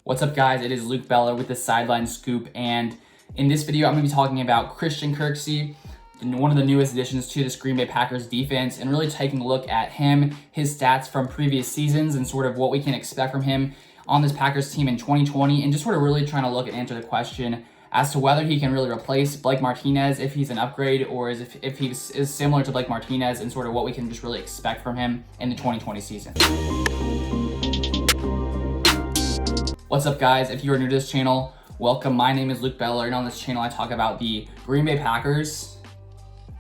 What's up, guys? It is Luke Bella with the Sideline Scoop, and in this video I'm going to be talking about Christian Kirksey, one of the newest additions to this Green Bay Packers defense, and really taking a look at him, his stats from previous seasons, and sort of what we can expect from him on this Packers team in 2020, and just sort of really trying to look and answer the question as to whether he can really replace Blake Martinez, if he's an upgrade, or if he is similar to Blake Martinez, and sort of what we can just really expect from him in the 2020 season. What's up, guys? If you are new to this channel, welcome. My name is Luke Bella, and on this channel I talk about the Green Bay Packers,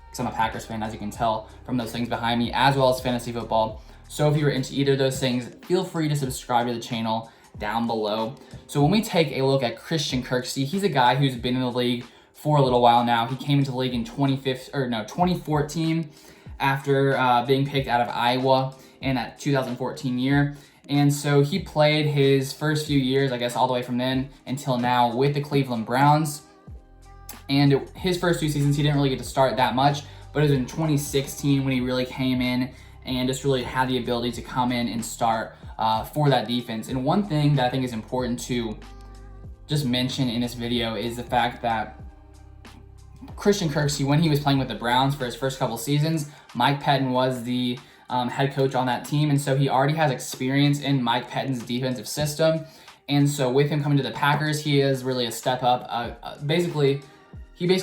because I'm a Packers fan, as you can tell from those things behind me, as well as fantasy football. So if you're into either of those things, feel free to subscribe to the channel down below. So when we take a look at Christian Kirksey, he's a guy who's been in the league for a little while now. He came into the league in 2014 after being picked out of Iowa in that 2014 year. And so he played his first few years, I guess all the way from then until now, with the Cleveland Browns. And his first two seasons, he didn't really get to start that much, but it was in 2016 when he really came in and just really had the ability to come in and start for that defense. And one thing that I think is important to just mention in this video is the fact that Christian Kirksey, when he was playing with the Browns for his first couple seasons, Mike Pettin was the head coach on that team, and so he already has experience in Mike Pettin's defensive system. And so with him coming to the Packers, he is really a step up. He basically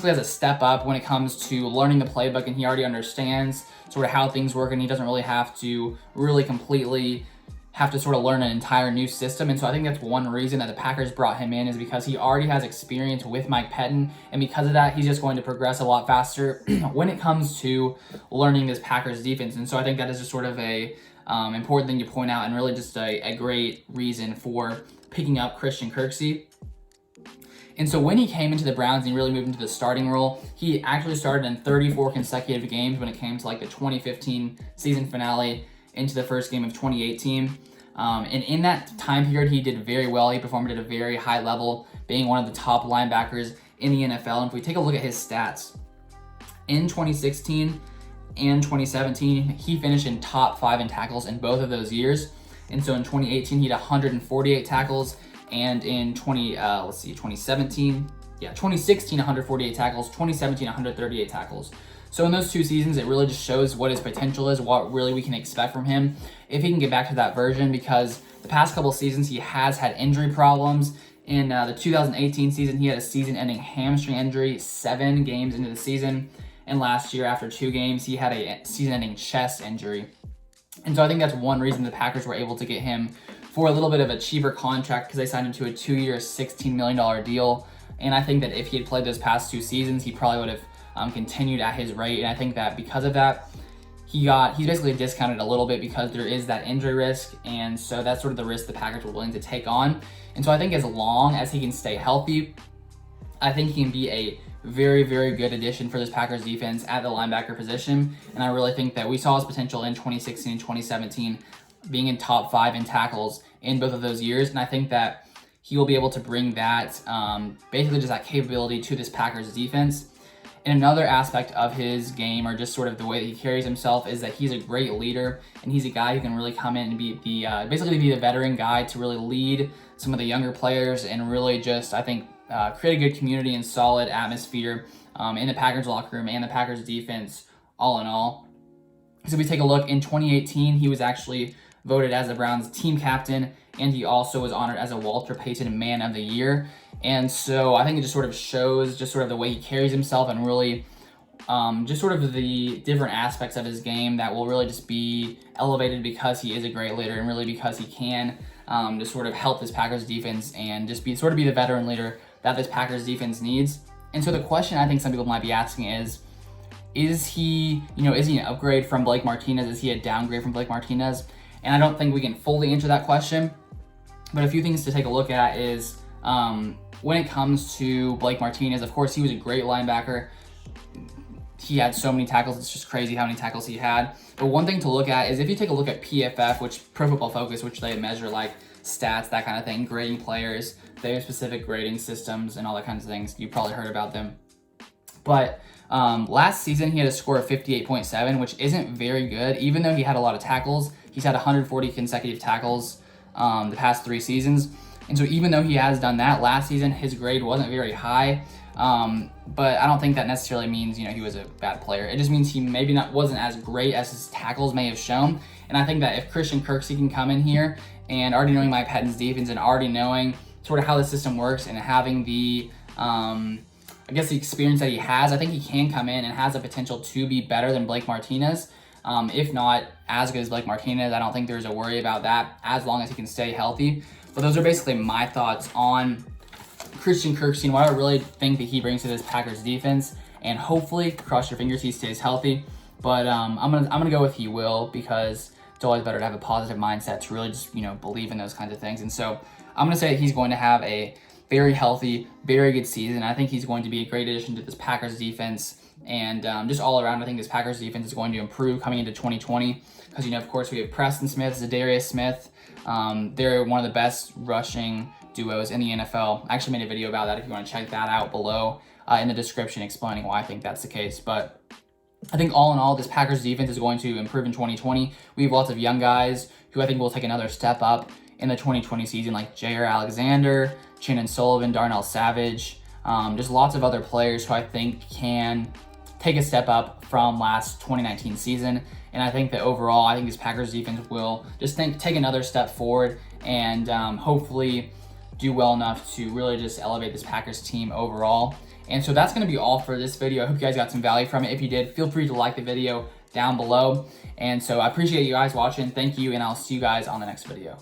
has a step up when it comes to learning the playbook, and he already understands sort of how things work, and he doesn't really have to completely sort of learn an entire new system. And so I think that's one reason that the Packers brought him in, is because he already has experience with Mike Pettin, and because of that, he's just going to progress a lot faster when it comes to learning this Packers defense. And so I think that is just sort of a important thing to point out, and really just a great reason for picking up Christian Kirksey. And so when he came into the Browns and he really moved into the starting role, he actually started in 34 consecutive games when it came to like the 2015 season finale into the first game of 2018. And in that time period, he did very well. He performed at a very high level, being one of the top linebackers in the NFL. And if we take a look at his stats, in 2016 and 2017, he finished in top 5 in tackles in both of those years. And so in 2018, he had 148 tackles, and in 2016, 148 tackles, 2017, 138 tackles. So in those two seasons, it really just shows what his potential is, what really we can expect from him if he can get back to that version, because the past couple seasons he has had injury problems. In the 2018 season, he had a season-ending hamstring injury 7 games into the season, and last year, after 2 games, he had a season-ending chest injury. And so I think that's one reason the Packers were able to get him for a little bit of a cheaper contract, because they signed him to a 2-year, $16 million deal. And I think that if he had played those past 2 seasons, he probably would have continued at his rate. And I think that because of that, he's basically discounted a little bit, because there is that injury risk. And so that's sort of the risk the Packers were willing to take on. And so I think as long as he can stay healthy, I think he can be a very, very good addition for this Packers defense at the linebacker position. And I really think that we saw his potential in 2016 and 2017, being in top 5 in tackles in both of those years. And I think that he will be able to bring that, basically just that capability to this Packers defense. And another aspect of his game, or just sort of the way that he carries himself, is that he's a great leader, and he's a guy who can really come in and be basically be the veteran guy to really lead some of the younger players, and really just, I think, create a good community and solid atmosphere in the Packers locker room and the Packers defense all in all. So if we take a look, in 2018, he was actually voted as the Browns team captain, and he also was honored as a Walter Payton Man of the Year. And so I think it just sort of shows just sort of the way he carries himself, and really just sort of the different aspects of his game that will really just be elevated because he is a great leader, and really because he can just sort of help this Packers defense and just be the veteran leader that this Packers defense needs. And so the question I think some people might be asking is he an upgrade from Blake Martinez? Is he a downgrade from Blake Martinez? And I don't think we can fully answer that question. But a few things to take a look at is when it comes to Blake Martinez, of course, he was a great linebacker. He had so many tackles. It's just crazy how many tackles he had. But one thing to look at is if you take a look at PFF, which Pro Football Focus, which they measure like stats, that kind of thing, grading players, they have specific grading systems and all that kinds of things. You've probably heard about them. But last season, he had a score of 58.7, which isn't very good. Even though he had a lot of tackles, he's had 140 consecutive tackles the past 3 seasons. And so even though he has done that last season, his grade wasn't very high. But I don't think that necessarily means, he was a bad player. It just means he maybe wasn't as great as his tackles may have shown. And I think that if Christian Kirksey can come in here and already knowing Mike Pettine's defense and already knowing sort of how the system works and having the, the experience that he has, I think he can come in and has the potential to be better than Blake Martinez. If not as good as Blake Martinez, I don't think there's a worry about that as long as he can stay healthy. But those are basically my thoughts on Christian Kirksey and what I really think that he brings to this Packers defense. And hopefully, cross your fingers, he stays healthy. But I'm gonna go with he will, because it's always better to have a positive mindset to really just believe in those kinds of things. And so I'm gonna say that he's going to have a very healthy, very good season. I think he's going to be a great addition to this Packers defense. And just all around, I think this Packers defense is going to improve coming into 2020. Because, of course, we have Preston Smith, Zadarius Smith. They're one of the best rushing duos in the NFL. I actually made a video about that if you want to check that out below in the description, explaining why I think that's the case. But I think all in all, this Packers defense is going to improve in 2020. We have lots of young guys who I think will take another step up in the 2020 season, like Jair Alexander, Chandon Sullivan, Darnell Savage. There's lots of other players who I think can take a step up from last 2019 season. And I think that overall, I think this Packers defense will just take another step forward and hopefully do well enough to really just elevate this Packers team overall. And so that's going to be all for this video. I hope you guys got some value from it. If you did, feel free to like the video down below. And so I appreciate you guys watching. Thank you, and I'll see you guys on the next video.